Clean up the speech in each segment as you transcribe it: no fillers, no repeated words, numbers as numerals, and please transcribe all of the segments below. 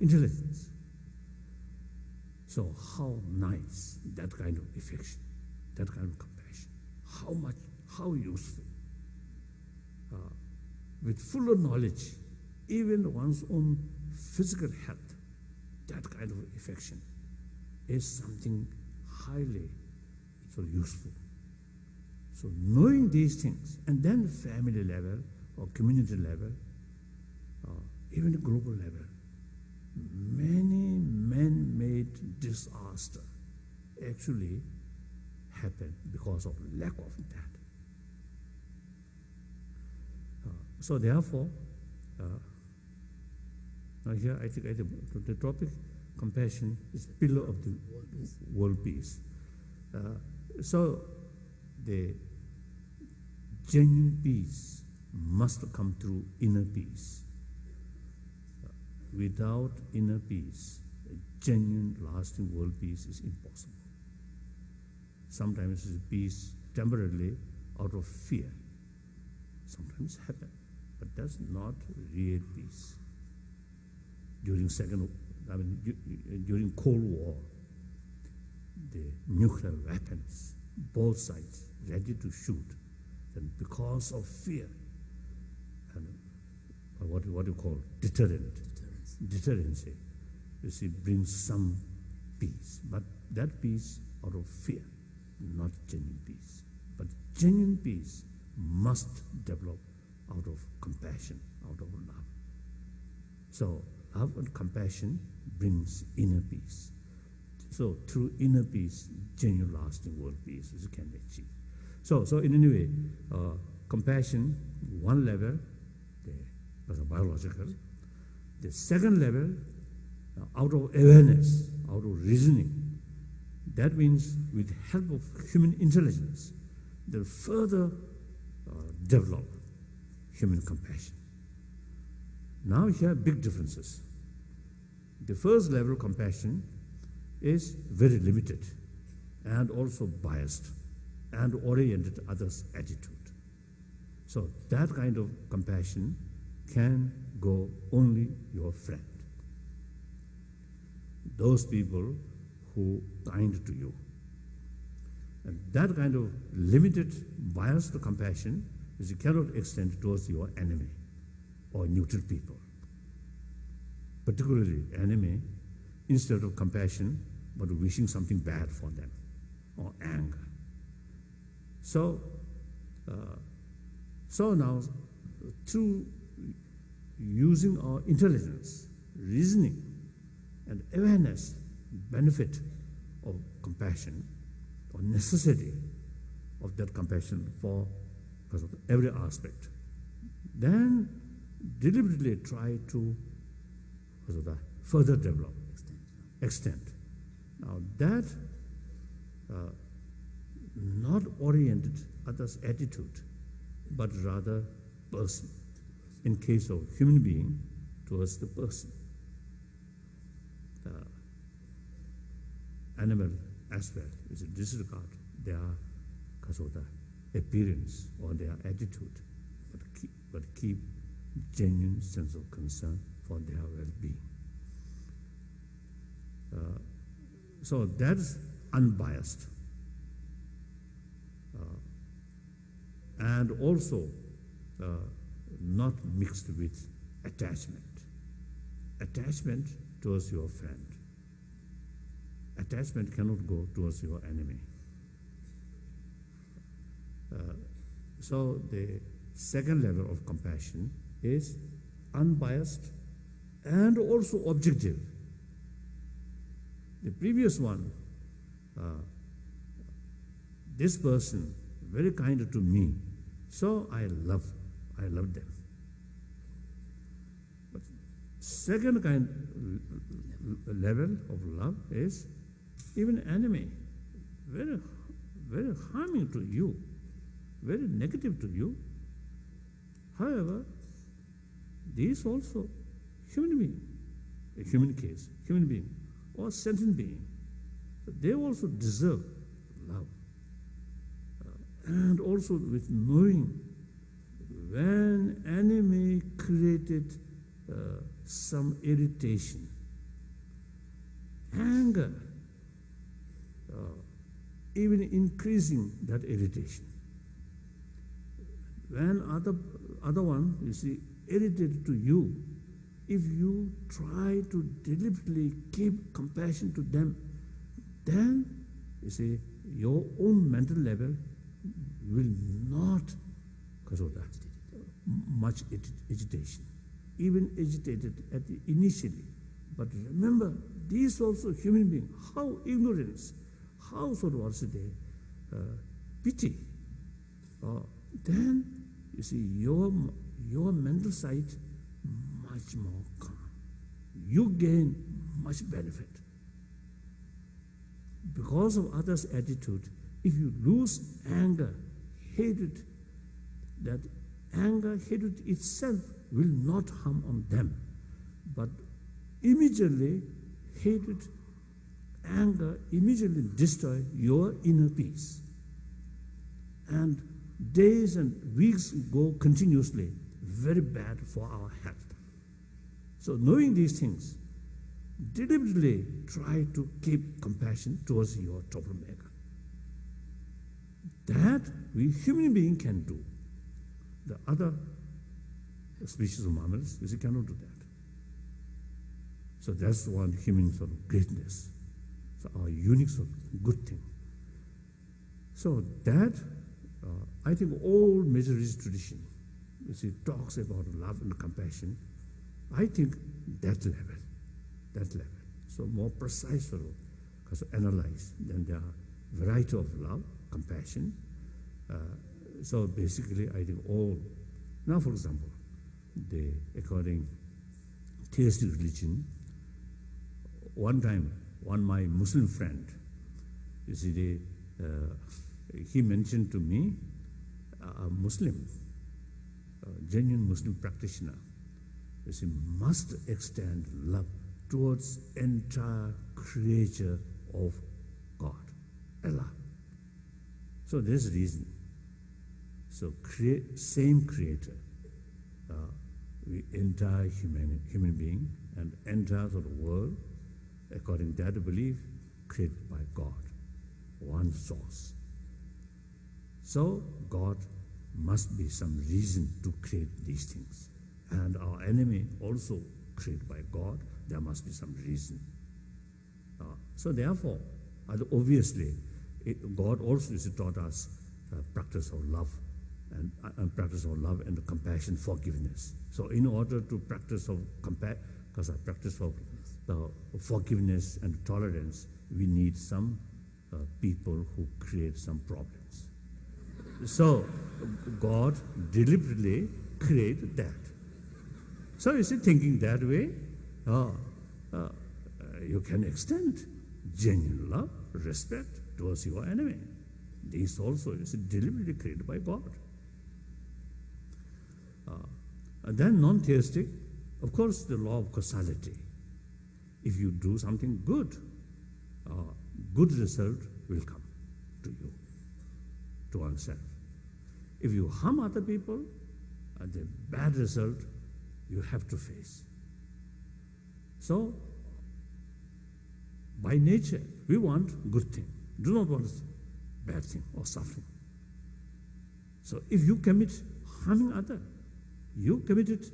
intelligence. So how nice that kind of affection, that kind of compassion, how useful. With fuller knowledge, even one's own physical health, that kind of affection is something highly so useful. So knowing these things, and then family level or community level, even the global level, many man-made disaster actually happen because of lack of that. So therefore, now here I think the topic, compassion, is pillar of the world peace. So the genuine peace must come through inner peace. Without inner peace, a genuine, lasting world peace is impossible. Sometimes it's peace temporarily out of fear. Sometimes happen, but that's not real peace. During Cold War, the nuclear weapons, both sides ready to shoot, and because of fear, and what you call deterrence, you see, brings some peace. But that peace out of fear, not genuine peace. But genuine peace must develop out of compassion, out of love. So love and compassion brings inner peace. So through inner peace, genuine lasting world peace is can be achieved. So in any way, compassion, one level, because of biological. The second level, out of awareness, out of reasoning. That means with help of human intelligence, they'll further develop human compassion. Now here are big differences. The first level of compassion is very limited and also biased and oriented others' attitude. So that kind of compassion can go only your friend. Those people who kind to you. And that kind of limited, biased compassion is you cannot extend towards your enemy or neutral people. Particularly enemy, instead of compassion, but wishing something bad for them, or anger. So now, through using our intelligence, reasoning, and awareness, benefit of compassion, or necessity of that compassion for because of every aspect, then deliberately try to further develop, extend. Now that not oriented others' attitude, but rather person. In case of human being, towards the person. Animal as well is a disregard their because of the appearance or their attitude, but keep genuine sense of concern for their well-being. So that's unbiased. And also not mixed with attachment. Attachment towards your friend. Attachment cannot go towards your enemy. So the second level of compassion is unbiased and also objective. The previous one, this person very kind to me, so I love them. But second kind level of love is even enemy, very, very harming to you, very negative to you. However, these also human being, a human case, human being, or sentient being, they also deserve love. And also with knowing when enemy created some irritation, anger, even increasing that irritation. When other one, you see, irritated to you, if you try to deliberately keep compassion to them, then, you see, your own mental level will not cause of that much agitation, even agitated at the initially. But remember, these also human beings, how ignorance, how sort of also pity. Then you see your mental side much more calm. You gain much benefit. Because of others' attitude, if you lose anger, hatred, that anger, hatred itself will not harm on them. But immediately, hatred, anger immediately destroy your inner peace. And days and weeks go continuously, very bad for our health. So knowing these things, deliberately try to keep compassion towards your troublemaker. That we human beings can do. The other species of mammals, we cannot do that. So that's one human sort of greatness. So our unique sort of good thing. So that, I think all major religious tradition, talks about love and compassion. I think that level. So more precise sort of, because analyze, then there are variety of love, compassion. So basically, I think all. Now, for example, according theistic religion, one time, my Muslim friend, he mentioned to me, a Muslim, a genuine Muslim practitioner, must extend love towards entire creature of God, Allah. So there's a reason. So same creator, entire human being and entire sort of world, according to that belief, created by God, one source. So God must be some reason to create these things. And our enemy also created by God, there must be some reason. So therefore, obviously, God also taught us practice of love and compassion, forgiveness. So in order to practice of the forgiveness and tolerance, we need some people who create some problems. So God deliberately created that. So you see, thinking that way, you can extend genuine love, respect towards your enemy. This also is deliberately created by God. And then non-theistic, of course, the law of causality. If you do something good, good result will come to you, to oneself. If you harm other people, the bad result you have to face. So, by nature, we want good thing. Do not want bad thing or suffering. So if you commit harming other, you committed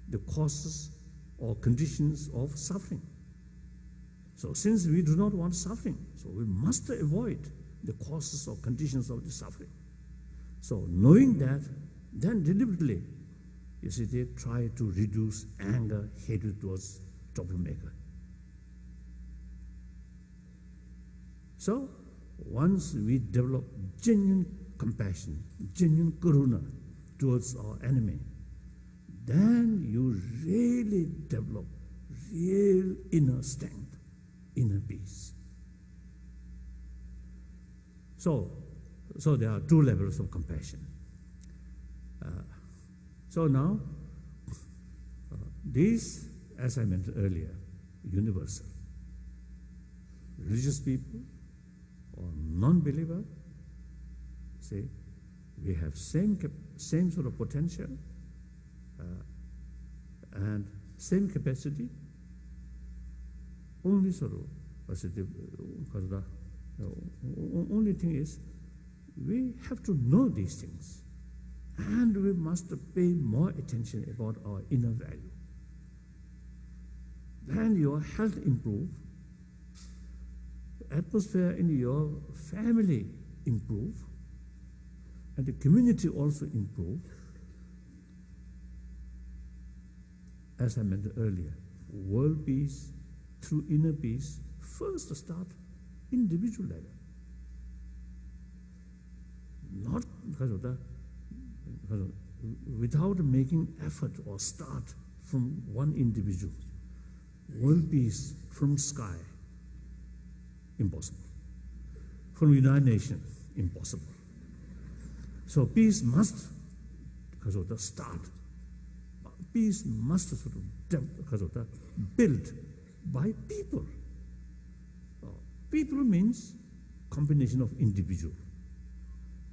the causes or conditions of suffering. So since we do not want suffering, so we must avoid the causes or conditions of the suffering. So knowing that, then deliberately, they try to reduce anger, hatred towards troublemaker. So once we develop genuine compassion, genuine karuna towards our enemy, then you really develop real inner strength, inner peace. So there are two levels of compassion. So now, these, as I mentioned earlier, universal. Religious people or non-believer, say, we have same sort of potential and same capacity, only sort of the only thing is, we have to know these things, and we must pay more attention about our inner value. Then your health improve, the atmosphere in your family improve, and the community also improve. As I mentioned earlier, world peace through inner peace first start individual level. Not without making effort or start from one individual. World peace from sky, impossible. From United Nations, impossible. So peace must start. Peace must build by people. People means combination of individual.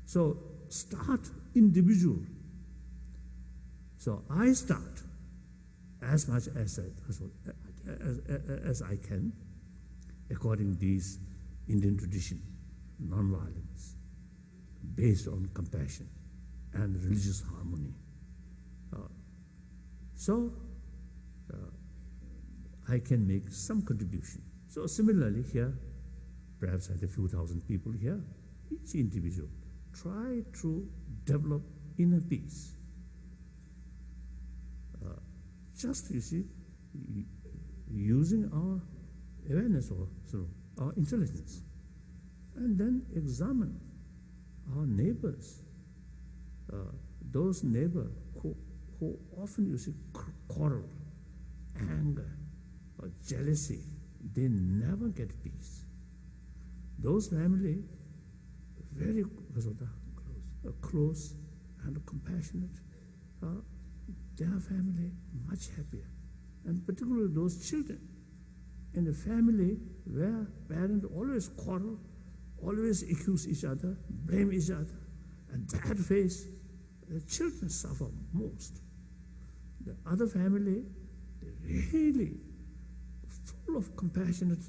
So start individual. So I start as much as I can, according to this Indian tradition, non-violence, based on compassion and religious harmony. So I can make some contribution. So similarly here, perhaps at a few thousand people here, each individual try to develop inner peace. Just, you see, using our awareness or our intelligence, and then examine our neighbors, those neighbors who often, you see, quarrel, anger, or jealousy, they never get peace. Those family very close and compassionate, their family much happier. And particularly those children in the family where parents always quarrel, always accuse each other, blame each other, and bad face, the children suffer most. The other family, really full of compassionate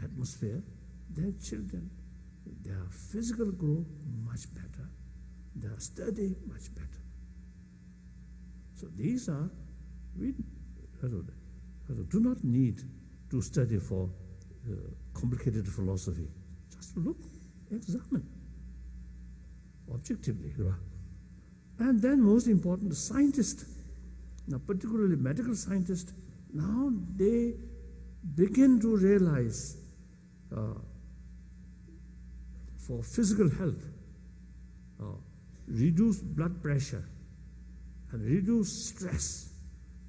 atmosphere, their children, their physical growth much better, their study much better. So these are, we do not need to study for complicated philosophy. Just look, examine objectively. And then most important, scientists, now particularly medical scientists, now they begin to realize for physical health, reduce blood pressure, and reduce stress,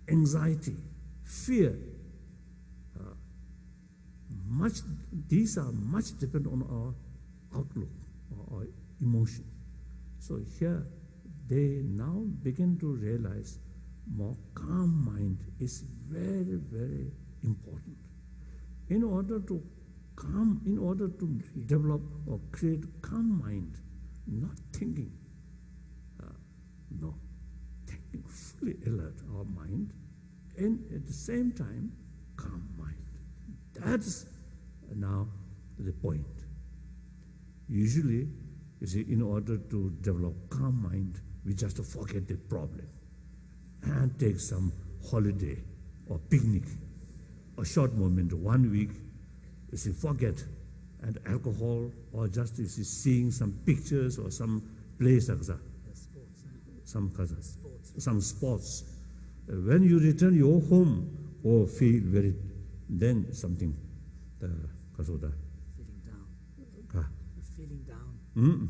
anxiety, fear. These are much depend on our outlook, or our emotion. So here they now begin to realize more calm mind is very, very important. In order to develop or create calm mind, not thinking, thinking fully alert our mind, and at the same time, calm mind. That's now the point. Usually, you see, in order to develop calm mind, we just forget the problem and take some holiday or picnic, a short moment, 1 week, you see, forget, and alcohol, or just, you see, seeing some pictures or some place like that. Some sports. When you return your home, or feel very, then something, Feeling down. Feeling down.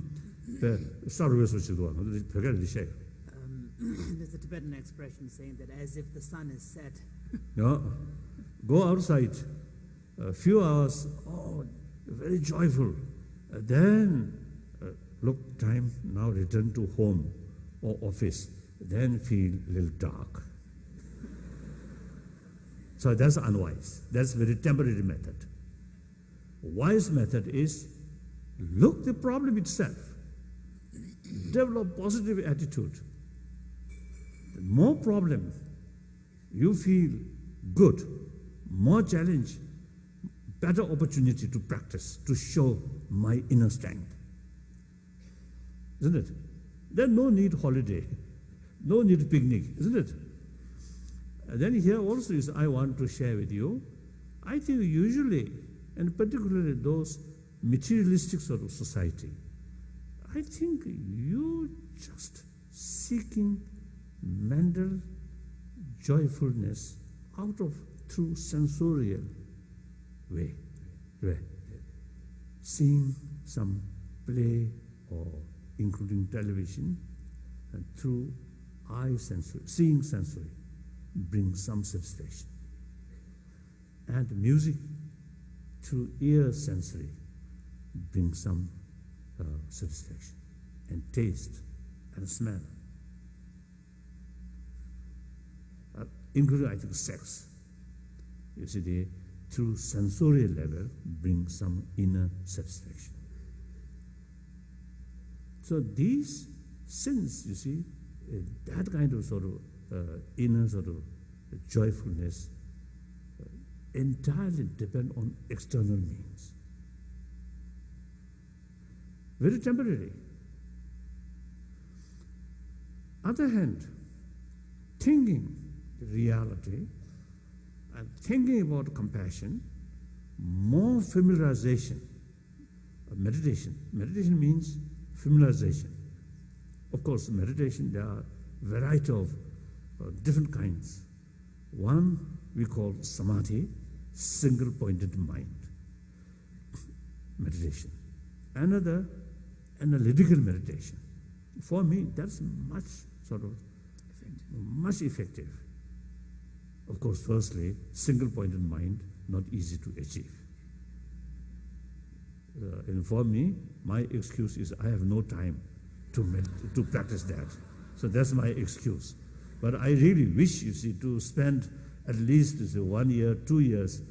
There's a Tibetan expression saying that as if the sun is set. No, go outside, a few hours, very joyful. Then, look, time, now return to home or office, then feel a little dark. So that's unwise. That's very temporary method. Wise method is look the problem itself, develop positive attitude. The more problem, you feel good, more challenge, better opportunity to practice, to show my inner strength. Isn't it? There's no need holiday, no need picnic, isn't it? And then here also is I want to share with you, I think usually, and particularly those materialistic sort of society, I think you just seeking mental joyfulness out of through sensorial way. Seeing some play or including television, and through eye sensory, seeing sensory, brings some satisfaction. And music through ear sensory brings some satisfaction. And taste and smell. Including, I think, sex. You see, through sensorial level brings some inner satisfaction. So these sins, you see, that kind of sort of inner sort of joyfulness entirely depend on external means. Very temporary. Other hand, thinking reality and thinking about compassion, more familiarization, meditation. Meditation means familiarization. Of course, meditation, there are a variety of different kinds. One we call samadhi, single-pointed mind, meditation. Another, analytical meditation. For me, that's much effective. Of course, firstly, single-pointed mind, not easy to achieve. And for me, my excuse is I have no time to practice that. So that's my excuse. But I really wish, you see, to spend at least 1 year, 2 years,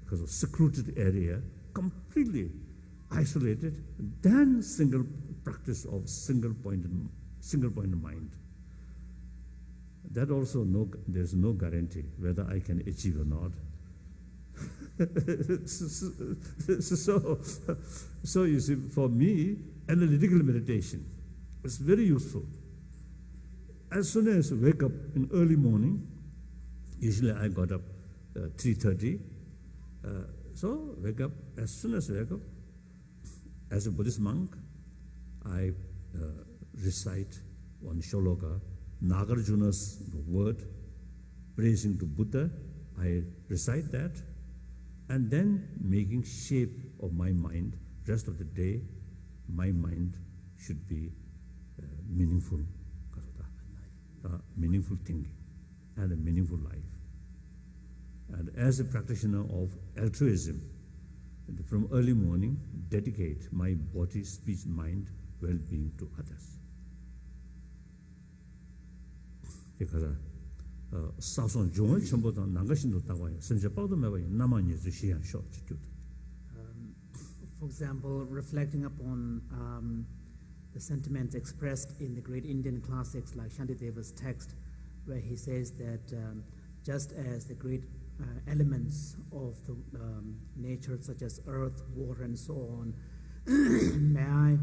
because of secluded area, completely isolated, then single practice of single-pointed mind. That also there's no guarantee whether I can achieve or not. So you see, for me, analytical meditation is very useful. As soon as I wake up in early morning, usually I got up 3:30. So wake up, as soon as I wake up, as a Buddhist monk, I recite one shloka, Nagarjuna's word, praising to Buddha. I recite that, and then making shape of my mind. Rest of the day, my mind should be meaningful, meaningful thinking, and a meaningful life. And as a practitioner of altruism, from early morning, dedicate my body, speech, mind, well-being to others. Because 사선 종을 전부 다 나가신도 따와요. 선제 빠도 매봐요. 나만 예수 시한 쇼 지교도. For example, reflecting upon the sentiments expressed in the great Indian classics like Shantideva's text, where he says that just as the great elements of the nature, such as earth, water, and so on, may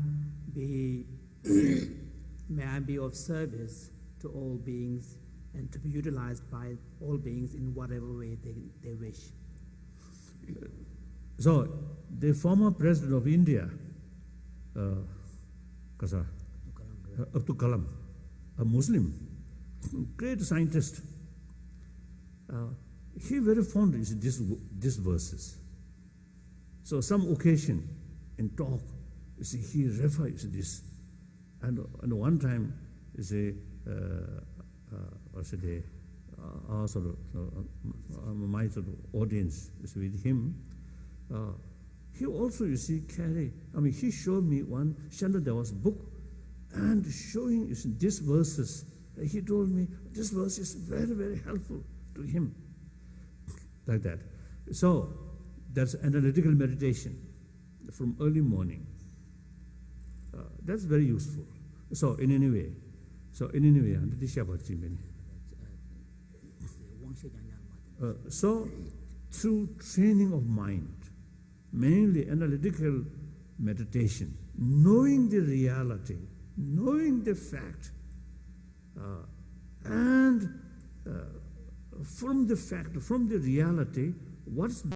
I be of service to all beings and to be utilized by all beings in whatever way they wish. So, the former president of India, Abdul Kalam, a Muslim, great scientist, he very fond of these verses. So some occasion in talk, you see, he refers this. And one time, you see, my sort of audience is with him. He also, you see, he showed me one Shantideva's book and showing you see, these verses. He told me this verse is very, very helpful to him. Like that. So, that's analytical meditation from early morning. That's very useful. So, in any way, so through training of mind, mainly analytical meditation, knowing the reality, knowing the fact, and from the fact, from the reality, what's